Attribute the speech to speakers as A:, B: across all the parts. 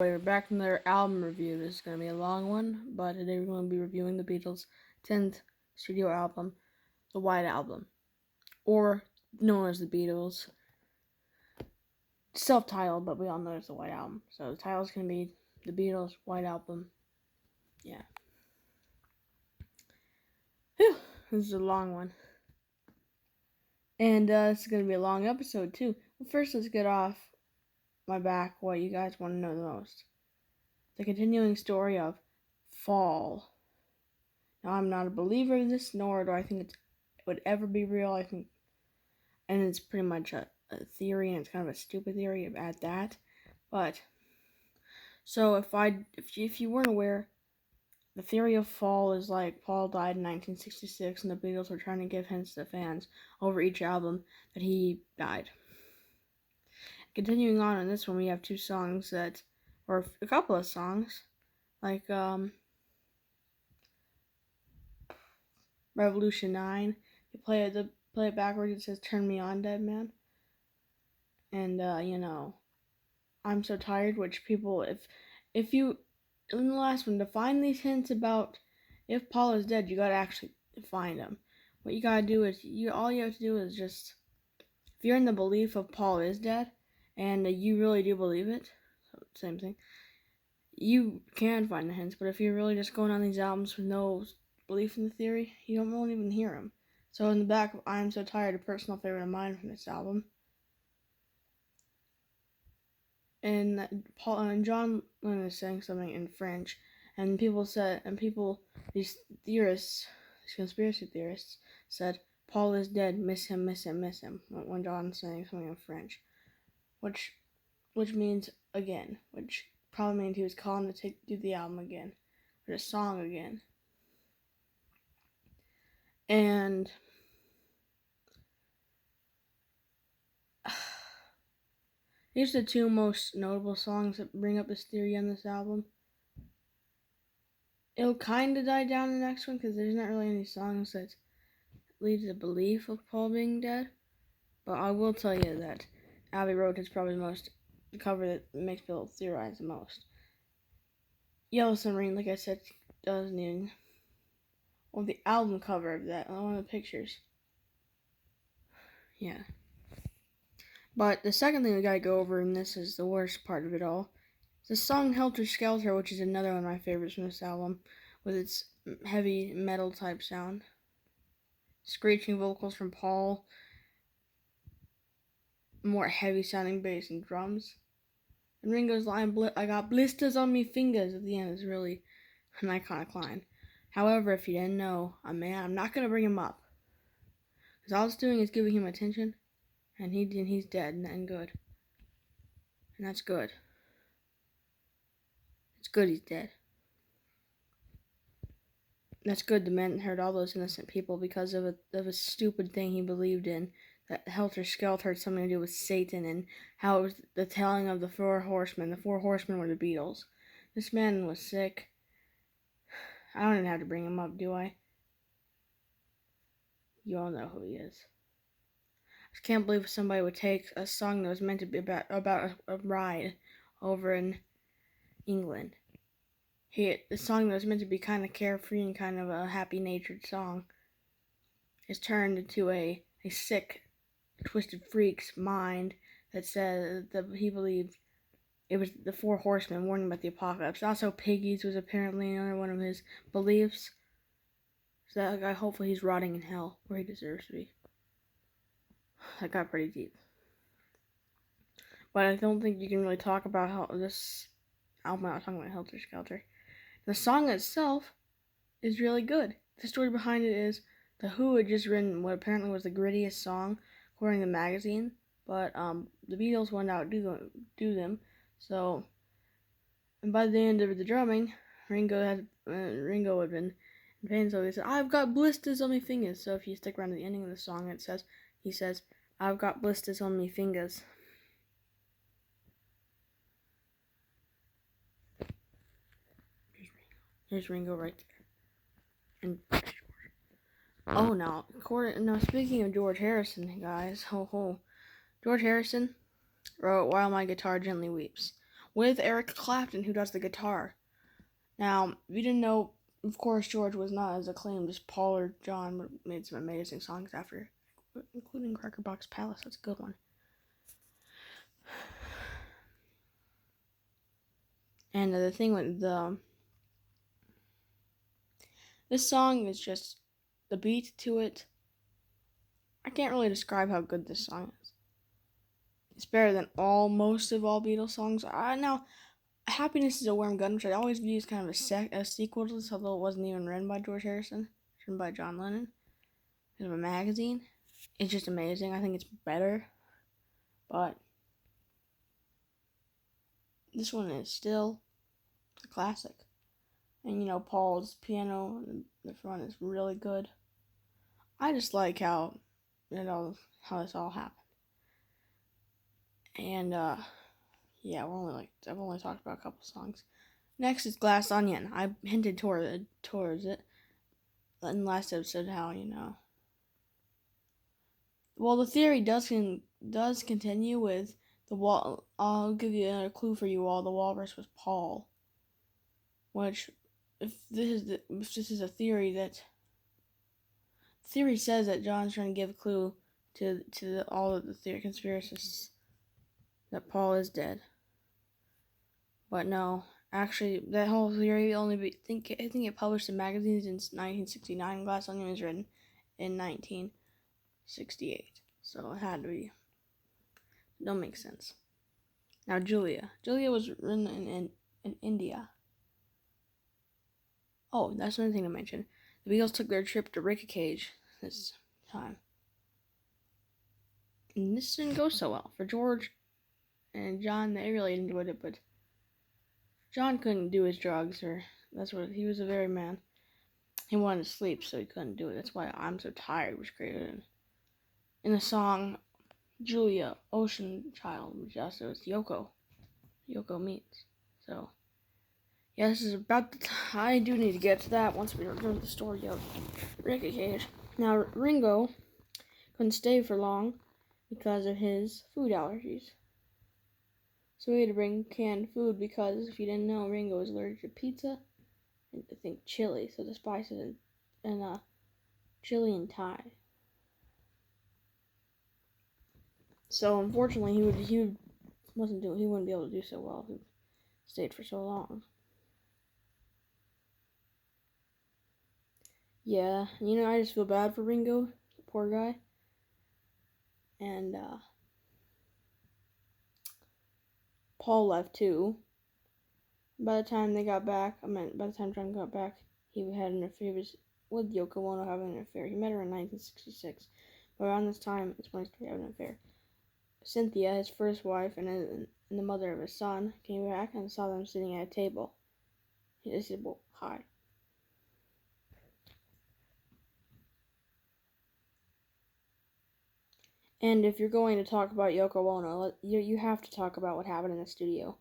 A: We're back from their album review. This is going to be a long one, but today we're going to be reviewing the Beatles' 10th studio album, the White Album, or known as the Beatles. Self-titled, but we all know it's the White Album. So the title is going to be the Beatles' White Album. Yeah. Whew, this is a long one. And it's going to be a long episode, too. But first, let's get off my back what you guys want to know the most. The continuing story of Fall. Now, I'm not a believer in this, nor do I think it would ever be real. I think, and it's pretty much a theory, and it's kind of a stupid theory at that. But so if you weren't aware, the theory of Fall is like Paul died in 1966, and the Beatles were trying to give hints to fans over each album that he died. Continuing on in this one, we have two songs or a couple of songs, like Revolution 9. You play it backwards, it says "Turn Me On, Dead Man." And I'm so tired. Which people, if you in the last one, to find these hints about if Paul is dead, you gotta actually find them. What you gotta do is all you have to do is just, if you're in the belief of Paul is dead, and you really do believe it, so same thing, you can find the hints. But if you're really just going on these albums with no belief in the theory, you won't even hear them. So in the back of "I'm So Tired," a personal favorite of mine from this album, and Paul and John Lennon is saying something in French, and these theorists, these conspiracy theorists, said Paul is dead, miss him, miss him, miss him, when John's saying something in French, which means again, which probably means he was calling to do the album again, or the song again. And these are the two most notable songs that bring up this theory on this album. It'll kind of die down in the next one because there's not really any songs that lead to the belief of Paul being dead. But I will tell you that Abbey Road is probably the cover that makes people theorize the most. Yellow Submarine, like I said, doesn't even. Well, the album cover of that, one of the pictures. Yeah. But the second thing we gotta go over, and this is the worst part of it all, is the song Helter Skelter, which is another one of my favorites from this album, with its heavy metal type sound. Screeching vocals from Paul, more heavy sounding bass and drums. And Ringo's line, "I got blisters on me fingers," at the end is really an iconic line. However, if you didn't know, I'm not going to bring him up, because all it's doing is giving him attention, and he's dead and good. And that's good. It's good he's dead. That's good the man hurt all those innocent people because of a stupid thing he believed in, that Helter Skelter had something to do with Satan, and how it was the telling of the four horsemen. The four horsemen were the Beatles. This man was sick. I don't even have to bring him up, do I? You all know who he is. I just can't believe somebody would take a song that was meant to be about a ride over in England. The song that was meant to be kind of carefree and kind of a happy-natured song is turned into a sick, twisted freak's mind that said that he believed it was the four horsemen warning about the apocalypse. Also, piggies was apparently another one of his beliefs. So that guy, hopefully he's rotting in hell where he deserves to be. That got pretty deep. But I don't think you can really talk about how this album, I'm not talking about Helter Skelter. The song itself is really good. The story behind it is The Who had just written what apparently was the grittiest song according to the magazine, but the Beatles wanted to outdo them. So, and by the end of the drumming, Ringo had been in pain, so he said, "I've got blisters on my fingers." So if you stick around to the ending of the song, he says, "I've got blisters on my fingers." Here's Ringo right there. And oh, now speaking of George Harrison, guys, George Harrison wrote "While My Guitar Gently Weeps," with Eric Clapton, who does the guitar. Now, if you didn't know, of course, George was not as acclaimed as Paul or John, but made some amazing songs after, including Crackerbox Palace. That's a good one. And the thing with this song is just the beat to it. I can't really describe how good this song is. It's better than most of all Beatles songs. Now, Happiness is a Warm Gun, which I always view as kind of a sequel to this, although it wasn't even written by George Harrison. It's written by John Lennon. It's a magazine. It's just amazing. I think it's better. But this one is still a classic. And Paul's piano in the front is really good. I just like how this all happened. And yeah, I've only talked about a couple songs. Next is Glass Onion. I hinted towards it in the last episode how Well, the theory does continue with the wall. I'll give you a clue for you all. The walrus was Paul, which if this is a theory that theory says that John's trying to give a clue to all of the theory conspiracists that Paul is dead. But no, actually, that whole theory I think it published in magazines in 1969. Glass Onion was written in 1968, so it had to be. Don't make sense. Now, Julia was written in India. Oh, that's another thing to mention. The Beatles took their trip to Cage this time. And this didn't go so well. For George and John, they really enjoyed it, but John couldn't do his drugs, he was a very man. He wanted to sleep, so he couldn't do it. That's why I'm So Tired was created. In the song Julia, Ocean Child, which also is Yoko means. So, yeah, this is about the time. I do need to get to that once we go to the story of Ricky Cage. Now, Ringo couldn't stay for long because of his food allergies. So we had to bring canned food because, if you didn't know, Ringo is allergic to pizza and I think chili, so the spices and chili and Thai. So unfortunately, he wouldn't be able to do so well if he stayed for so long. Yeah, I just feel bad for Ringo, poor guy. And Paul left too. By the time John got back, he had an affair with Yoko Ono, having an affair. He met her in 1966, but around this time, it's when he started having an affair. Cynthia, his first wife and the mother of his son, came back and saw them sitting at a table. He said, "Well, hi." And if you're going to talk about Yoko Ono, you have to talk about what happened in the studio.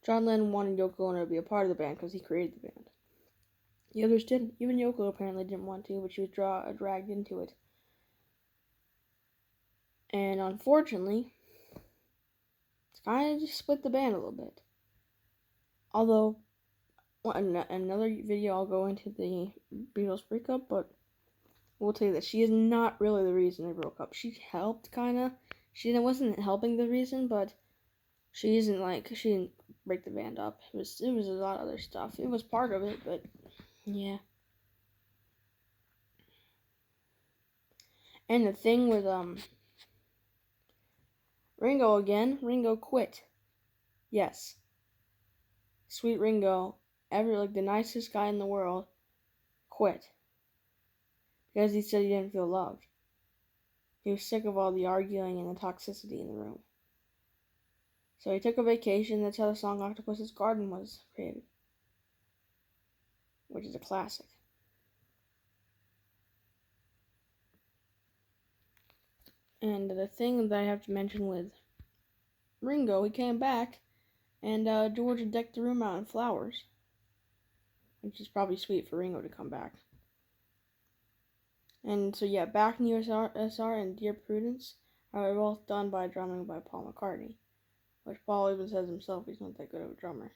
A: John Lennon wanted Yoko Ono to be a part of the band because he created the band. The others didn't. Even Yoko apparently didn't want to, but she was dragged into it. And unfortunately, it's kind of just split the band a little bit. Although, another video I'll go into the Beatles breakup, but we'll tell you that she is not really the reason they broke up. She helped, kind of. She wasn't helping the reason, but she didn't break the band up. It was a lot of other stuff. It was part of it, but yeah. And the thing with Ringo quit. Yes. Sweet Ringo, the nicest guy in the world, quit. Because he said he didn't feel loved. He was sick of all the arguing and the toxicity in the room. So he took a vacation. That's how the song Octopus's Garden was created, which is a classic. And the thing that I have to mention with Ringo, he came back, and George decked the room out in flowers, which is probably sweet for Ringo to come back. And so yeah, Back in the USSR and Dear Prudence are both done by drumming by Paul McCartney. which Paul even says himself he's not that good of a drummer.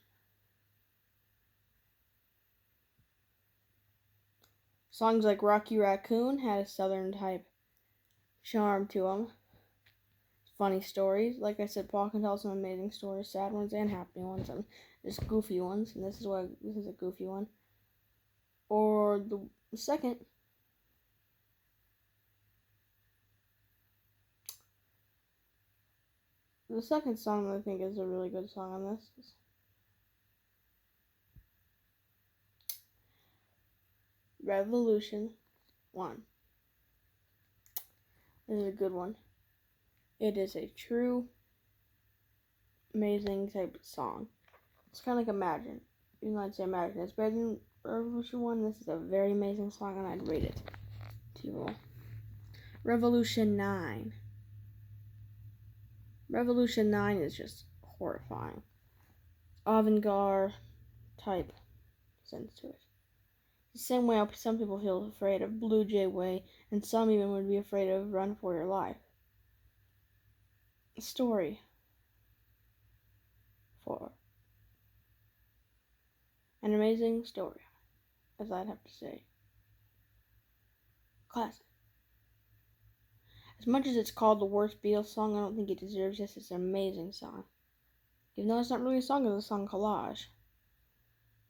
A: Songs like Rocky Raccoon had a southern type charm to them. Funny stories. Like I said, Paul can tell some amazing stories, sad ones and happy ones, and just goofy ones. And this is a goofy one. Or the second. The second song that I think is a really good song on this is Revolution 1. This is a good one. It is a true, amazing type of song. It's kind of like Imagine. Even though I'd say Imagine it's better than Revolution 1, this is a very amazing song and I'd rate it to you all. Revolution 9. Revolution 9 is just horrifying. Avant-garde type sense to it. The same way some people feel afraid of Blue Jay Way, and some even would be afraid of Run for Your Life. Story 4. An amazing story, as I'd have to say. Classic. As much as it's called the worst Beatles song, I don't think it deserves this. It's an amazing song. Even though it's not really a song, it's a song collage.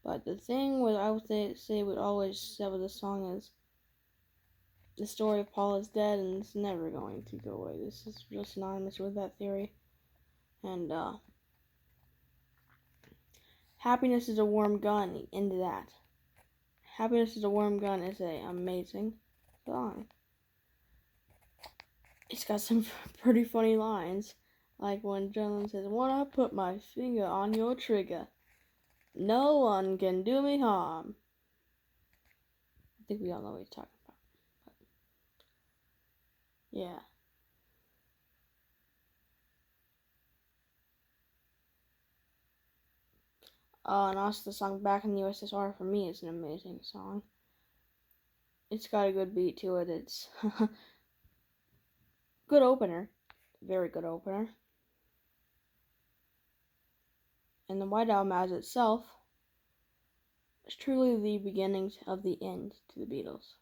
A: But the thing I would say would always say with this song is the story of Paul is dead and it's never going to go away. This is just synonymous with that theory. And Happiness is a Warm Gun, into that. Happiness is a Warm Gun is an amazing song. It's got some pretty funny lines, like when John says, "When I put my finger on your trigger, no one can do me harm." I think we all know what he's talking about. But yeah. And also the song Back in the USSR, for me, is an amazing song. It's got a good beat to it. It's good opener. Very good opener. And the White Album as itself is truly the beginning of the end to the Beatles.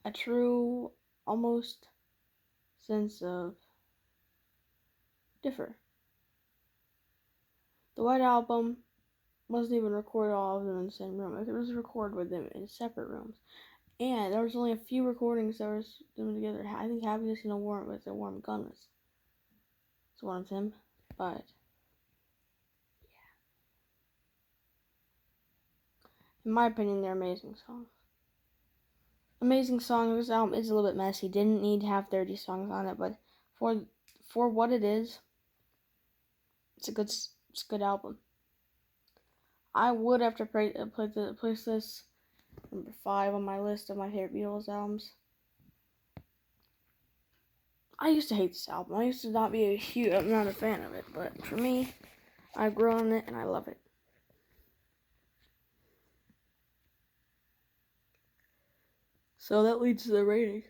A: A true, almost sense of differ. The White Album wasn't even recorded all of them in the same room. It was recorded with them in separate rooms. And there was only a few recordings that were them together. I think Happiness in a Warm Gun was one of them. But yeah. In my opinion, they're amazing songs. Amazing song. This album is a little bit messy. Didn't need to have 30 songs on it, but for what it is, it's a good album. I would have to place this number 5 on my list of my favorite Beatles albums. I used to hate this album. I used to not be I'm not a fan of it, but for me, I've grown on it and I love it. So that leads to the rating.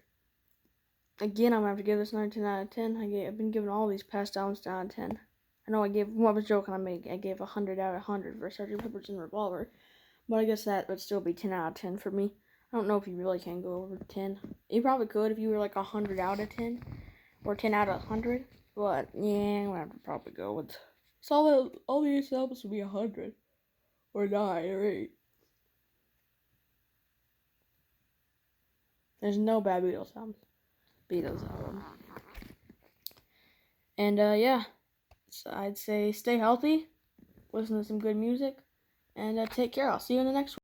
A: Again, I'm gonna have to give this 10 out of 10. I've been giving all these past albums 10 out of 10. I know I was joking. I gave 100 out of 100 for Sgt. Pepper's and Revolver, but I guess that would still be 10 out of 10 for me. I don't know if you really can go over 10. You probably could if you were like 100 out of 10 or 10 out of 100. But yeah, I'm gonna have to probably go with all these albums would be 100 or 9 or 8. There's no bad Beatles album. And yeah, so I'd say stay healthy, listen to some good music, and take care. I'll see you in the next one.